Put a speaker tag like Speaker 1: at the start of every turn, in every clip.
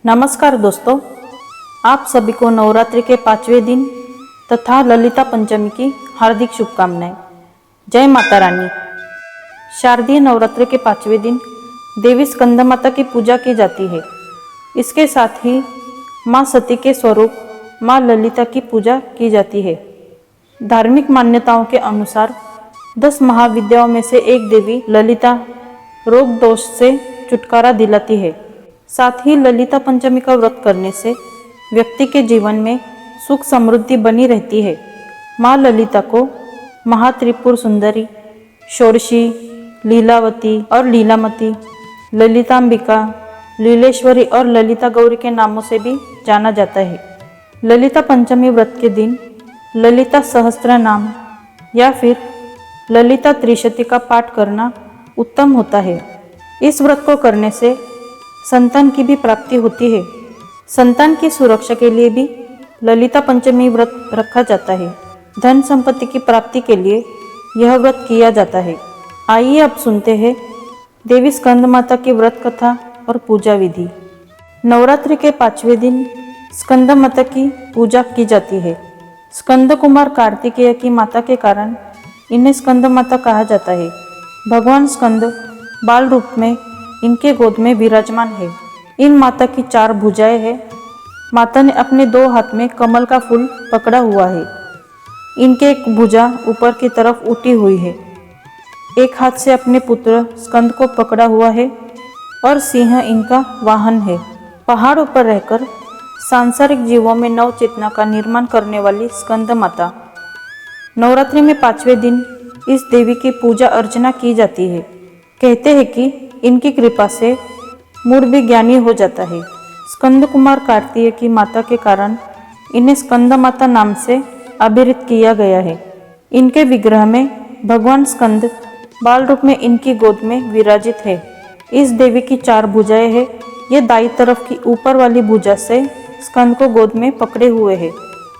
Speaker 1: नमस्कार दोस्तों, आप सभी को नवरात्रि के 5वें दिन तथा ललिता पंचमी की हार्दिक शुभकामनाएं। जय माता रानी। शारदीय नवरात्रि के 5वें दिन देवी स्कंद माता की पूजा की जाती है। इसके साथ ही माँ सती के स्वरूप माँ ललिता की पूजा की जाती है। धार्मिक मान्यताओं के अनुसार 10 महाविद्याओं में से एक देवी ललिता रोग दोष से छुटकारा दिलाती है। साथ ही ललिता पंचमी का व्रत करने से व्यक्ति के जीवन में सुख समृद्धि बनी रहती है। माँ ललिता को महात्रिपुर सुंदरी, षोडशी, लीलावती और लीलामती, ललितांबिका, लीलेश्वरी और ललिता गौरी के नामों से भी जाना जाता है। ललिता पंचमी व्रत के दिन ललिता सहस्त्र नाम या फिर ललिता त्रिशती का पाठ करना उत्तम होता है। इस व्रत को करने से संतान की भी प्राप्ति होती है। संतान की सुरक्षा के लिए भी ललिता पंचमी व्रत रखा जाता है। धन संपत्ति की प्राप्ति के लिए यह व्रत किया जाता है। आइए अब सुनते हैं देवी स्कंद माता की व्रत कथा और पूजा विधि। नवरात्रि के 5वें दिन स्कंद माता की पूजा की जाती है। स्कंद कुमार कार्तिकेय की माता के कारण इन्हें स्कंद माता कहा जाता है। भगवान स्कंद बाल रूप में इनके गोद में विराजमान है। इन माता की 4 भुजाएं हैं। माता ने अपने 2 हाथ में कमल का फूल पकड़ा हुआ है। इनके एक भुजा ऊपर की तरफ उठी हुई है। एक हाथ से अपने पुत्र स्कंद को पकड़ा हुआ है और सिंह इनका वाहन है। पहाड़ों पर रहकर सांसारिक जीवों में नव चेतना का निर्माण करने वाली स्कंद माता। नवरात्रि में 5वें दिन इस देवी की पूजा अर्चना की जाती है। कहते हैं कि इनकी कृपा से मूड भी ज्ञानी हो जाता है। स्कंद कुमार कार्तिकेय की माता के कारण इन्हें स्कंद माता नाम से अभिहित किया गया है। इनके विग्रह में भगवान स्कंद बाल रूप में इनकी गोद में विराजित है। इस देवी की 4 भुजाएं हैं। ये दाईं तरफ की ऊपर वाली भुजा से स्कंद को गोद में पकड़े हुए है।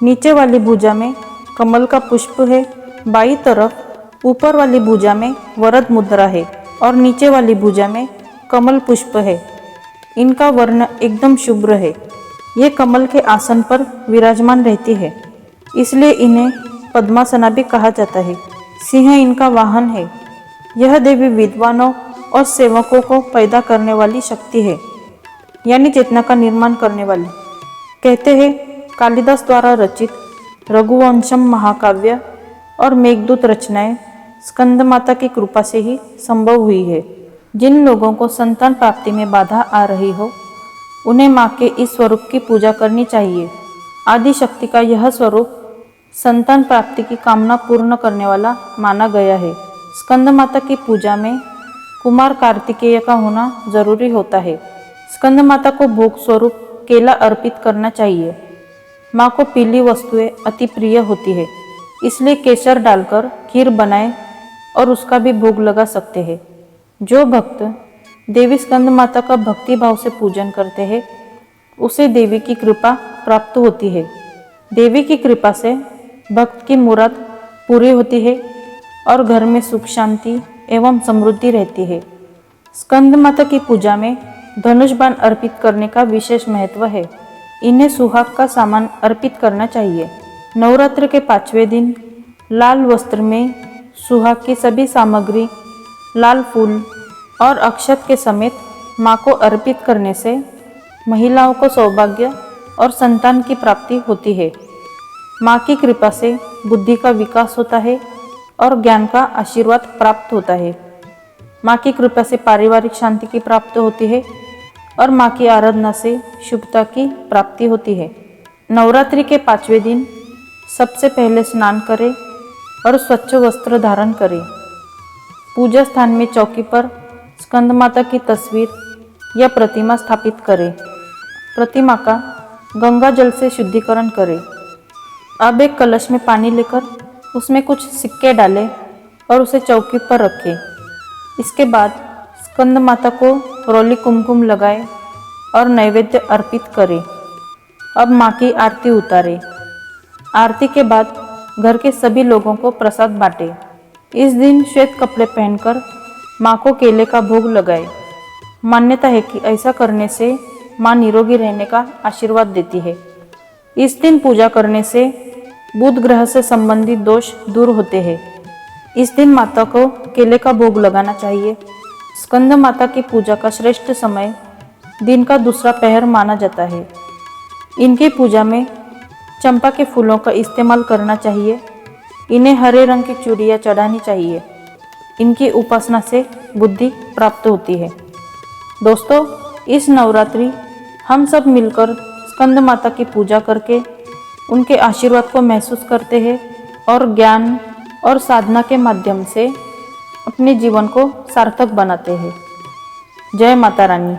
Speaker 1: नीचे वाली भुजा में कमल का पुष्प है। बाईं तरफ ऊपर वाली भुजा में वरद मुद्रा है और नीचे वाली भुजा में कमल पुष्प है। इनका वर्ण एकदम शुभ्र है। ये कमल के आसन पर विराजमान रहती है, इसलिए इन्हें पद्मासना भी कहा जाता है। सिंह इनका वाहन है। यह देवी विद्वानों और सेवकों को पैदा करने वाली शक्ति है, यानी चेतना का निर्माण करने वाली। कहते हैं कालिदास द्वारा रचित रघुवंशम महाकाव्य और मेघदूत रचनाएं स्कंद माता की कृपा से ही संभव हुई है। जिन लोगों को संतान प्राप्ति में बाधा आ रही हो, उन्हें माँ के इस स्वरूप की पूजा करनी चाहिए। आदि शक्ति का यह स्वरूप संतान प्राप्ति की कामना पूर्ण करने वाला माना गया है। स्कंद माता की पूजा में कुमार कार्तिकेय का होना जरूरी होता है। स्कंद माता को भोग स्वरूप केला अर्पित करना चाहिए। माँ को पीली वस्तुएं अति प्रिय होती है, इसलिए केसर डालकर खीर बनाएं और उसका भी भोग लगा सकते हैं। जो भक्त देवी स्कंद माता का भक्ति भाव से पूजन करते हैं, उसे देवी की कृपा प्राप्त होती है। देवी की कृपा से भक्त की मुराद पूरी होती है और घर में सुख शांति एवं समृद्धि रहती है। स्कंद माता की पूजा में धनुष बाण अर्पित करने का विशेष महत्व है। इन्हें सुहाग का सामान अर्पित करना चाहिए। नवरात्र के 5वें दिन लाल वस्त्र में सुहाग की सभी सामग्री, लाल फूल और अक्षत के समेत माँ को अर्पित करने से महिलाओं को सौभाग्य और संतान की प्राप्ति होती है। माँ की कृपा से बुद्धि का विकास होता है और ज्ञान का आशीर्वाद प्राप्त होता है। माँ की कृपा से पारिवारिक शांति की प्राप्ति होती है और माँ की आराधना से शुभता की प्राप्ति होती है। नवरात्रि के 5वें दिन सबसे पहले स्नान करें और स्वच्छ वस्त्र धारण करें। पूजा स्थान में चौकी पर स्कंद माता की तस्वीर या प्रतिमा स्थापित करें। प्रतिमा का गंगा जल से शुद्धिकरण करें। अब एक कलश में पानी लेकर उसमें कुछ सिक्के डालें और उसे चौकी पर रखें। इसके बाद स्कंद माता को रोली कुमकुम लगाएं और नैवेद्य अर्पित करें। अब माँ की आरती उतारें। आरती के बाद घर के सभी लोगों को प्रसाद बांटें। इस दिन श्वेत कपड़े पहनकर माँ को केले का भोग लगाएं। मान्यता है कि ऐसा करने से माँ निरोगी रहने का आशीर्वाद देती है। इस दिन पूजा करने से बुध ग्रह से संबंधित दोष दूर होते हैं। इस दिन माता को केले का भोग लगाना चाहिए। स्कंद माता की पूजा का श्रेष्ठ समय दिन का दूसरा पहर माना जाता है। इनकी पूजा में चंपा के फूलों का इस्तेमाल करना चाहिए। इन्हें हरे रंग की चूड़ियाँ चढ़ानी चाहिए। इनकी उपासना से बुद्धि प्राप्त होती है। दोस्तों, इस नवरात्रि हम सब मिलकर स्कंद माता की पूजा करके उनके आशीर्वाद को महसूस करते हैं और ज्ञान और साधना के माध्यम से अपने जीवन को सार्थक बनाते हैं। जय माता रानी।